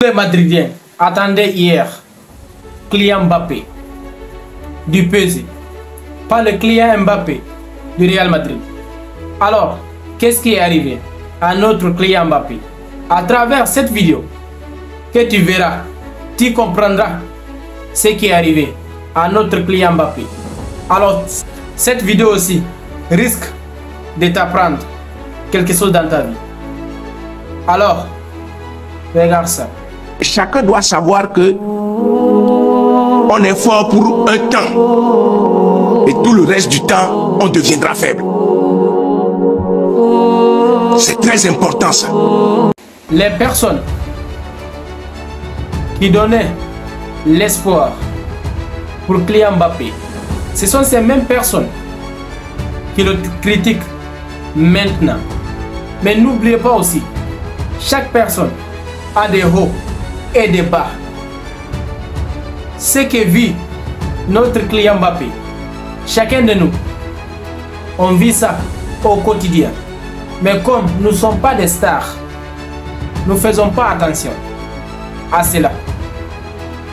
Les Madridiens attendaient hier Kylian Mbappé du PSG, pas le Kylian Mbappé du Real Madrid. Alors, qu'est-ce qui est arrivé à notre Kylian Mbappé? À travers cette vidéo que tu verras, tu comprendras ce qui est arrivé à notre Kylian Mbappé. Alors, cette vidéo aussi risque de t'apprendre quelque chose dans ta vie. Alors, regarde ça. Chacun doit savoir que on est fort pour un temps et tout le reste du temps, on deviendra faible. C'est très important ça. Les personnes qui donnaient l'espoir pour Kylian Mbappé, ce sont ces mêmes personnes qui le critiquent maintenant. Mais n'oubliez pas aussi, chaque personne a des hauts et des bas. Ce que vit notre Kylian Mbappé, chacun de nous, on vit ça au quotidien. Mais comme nous ne sommes pas des stars, nous ne faisons pas attention à cela.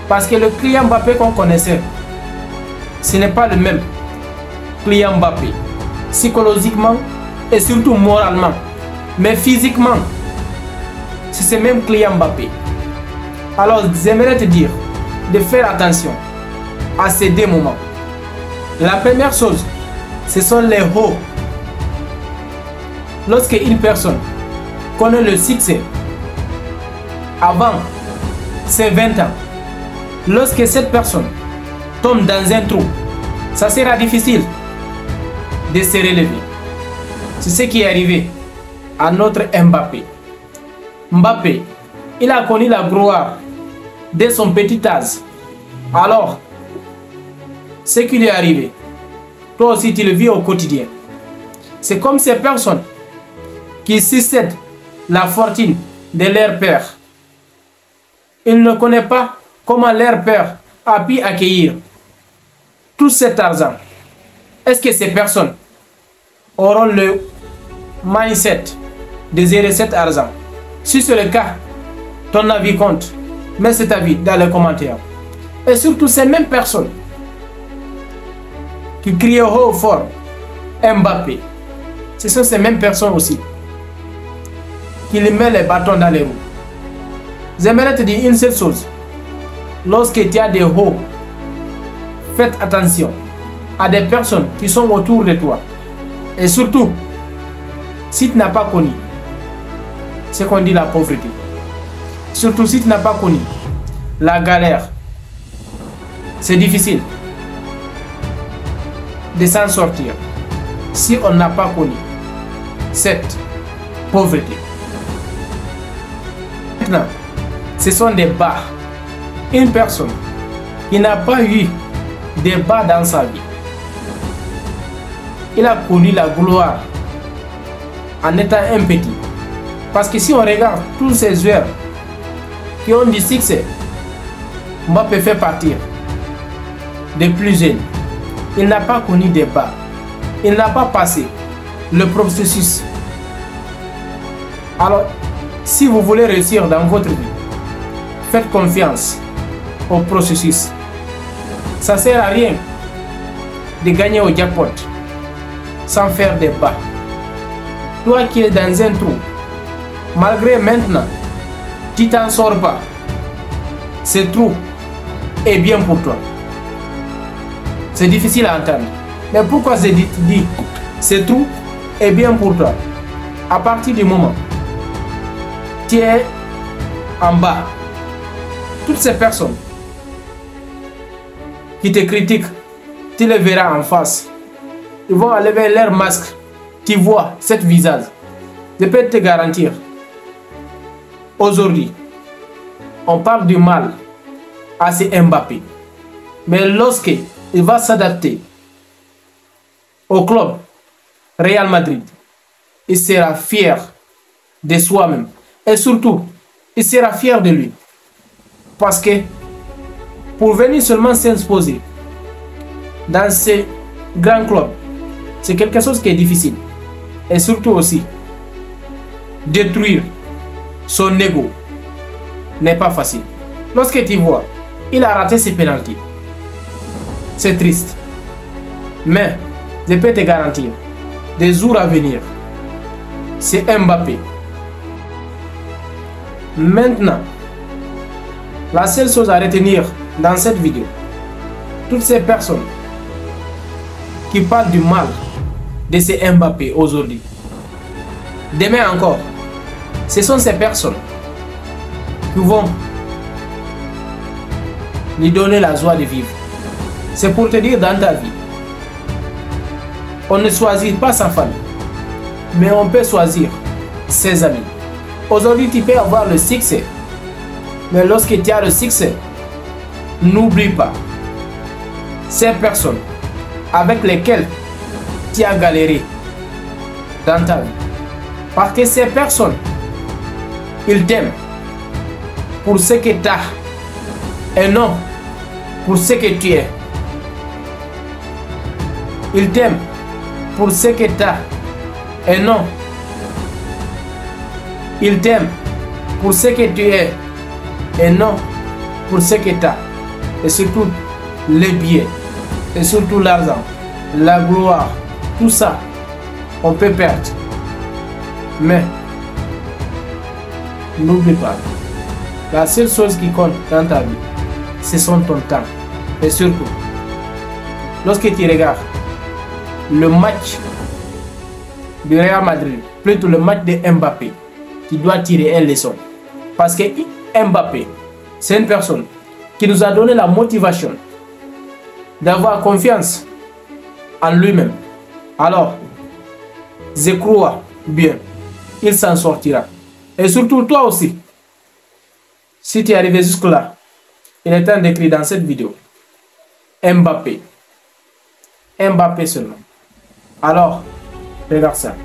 Parce que le Kylian Mbappé qu'on connaissait, ce n'est pas le même Kylian Mbappé. Psychologiquement et surtout moralement. Mais physiquement, c'est ce même Kylian Mbappé. Alors j'aimerais te dire de faire attention à ces deux moments. La première chose, ce sont les hauts. Lorsque une personne connaît le succès avant ses 20 ans, lorsque cette personne tombe dans un trou, ça sera difficile de se relever. C'est ce qui est arrivé à notre Mbappé. Mbappé, il a connu la gloire dès son petit âge. Alors, ce qui lui est arrivé, toi aussi tu le vis au quotidien. C'est comme ces personnes qui succèdent la fortune de leur père. Ils ne connaissent pas comment leur père a pu accueillir tout cet argent. Est-ce que ces personnes auront le mindset de gérer cet argent? Si c'est le cas, ton avis compte. Mets cet avis dans les commentaires. Et surtout ces mêmes personnes qui crient haut et fort Mbappé, ce sont ces mêmes personnes aussi qui lui mettent les bâtons dans les roues. J'aimerais te dire une seule chose. Lorsque tu as des hauts, faites attention à des personnes qui sont autour de toi. Et surtout, si tu n'as pas connu ce qu'on dit la pauvreté, surtout si tu n'as pas connu la galère, c'est difficile de s'en sortir si on n'a pas connu cette pauvreté. Maintenant, ce sont des bas. Une personne qui n'a pas eu des bas dans sa vie, il a connu la gloire en étant un petit. Parce que si on regarde tous ces joueurs qui ont du succès, Mbappé fait partir des plus jeunes. Il n'a pas connu des bas. Il n'a pas passé le processus. Alors, si vous voulez réussir dans votre vie, faites confiance au processus. Ça ne sert à rien de gagner au jackpot sans faire des bas. Toi qui es dans un trou, malgré maintenant, tu t'en sors pas. Ce trou est bien pour toi. C'est difficile à entendre. Mais pourquoi je dis ce trou est bien pour toi? À partir du moment où tu es en bas, toutes ces personnes qui te critiquent, tu les verras en face. Ils vont enlever leur masque. Tu vois cet visage. Je peux te garantir. Aujourd'hui, on parle du mal à ce Mbappé. Mais lorsqu'il va s'adapter au club Real Madrid, il sera fier de soi-même. Et surtout, il sera fier de lui. Parce que pour venir seulement s'imposer dans ces grands clubs, c'est quelque chose qui est difficile. Et surtout aussi, détruire son ego, n'est pas facile. Lorsque tu vois, il a raté ses pénaltys. C'est triste. Mais je peux te garantir, des jours à venir, c'est Mbappé. Maintenant, la seule chose à retenir dans cette vidéo, toutes ces personnes qui parlent du mal de ces Mbappé aujourd'hui, demain encore, ce sont ces personnes qui vont lui donner la joie de vivre. C'est pour te dire, dans ta vie, on ne choisit pas sa famille, mais on peut choisir ses amis. Aujourd'hui, tu peux avoir le succès, mais lorsque tu as le succès, n'oublie pas ces personnes avec lesquelles tu as galéré dans ta vie. Parce que ces personnes, ils t'aiment pour ce que tu as et non pour ce que tu es. Ils t'aiment pour ce que tu as et non. Ils t'aiment pour ce que tu es et non pour ce que tu as. Et surtout les biens, et surtout l'argent, la gloire, tout ça, on peut perdre. Mais n'oublie pas, la seule chose qui compte dans ta vie, ce sont ton temps. Et surtout, lorsque tu regardes le match du Real Madrid, plutôt le match de Mbappé, tu dois tirer une leçon. Parce que Mbappé, c'est une personne qui nous a donné la motivation d'avoir confiance en lui-même. Alors, je crois bien, il s'en sortira. Et surtout toi aussi, si tu es arrivé jusque-là, il est temps d'écrire dans cette vidéo Mbappé. Mbappé seulement. Alors, regarde ça.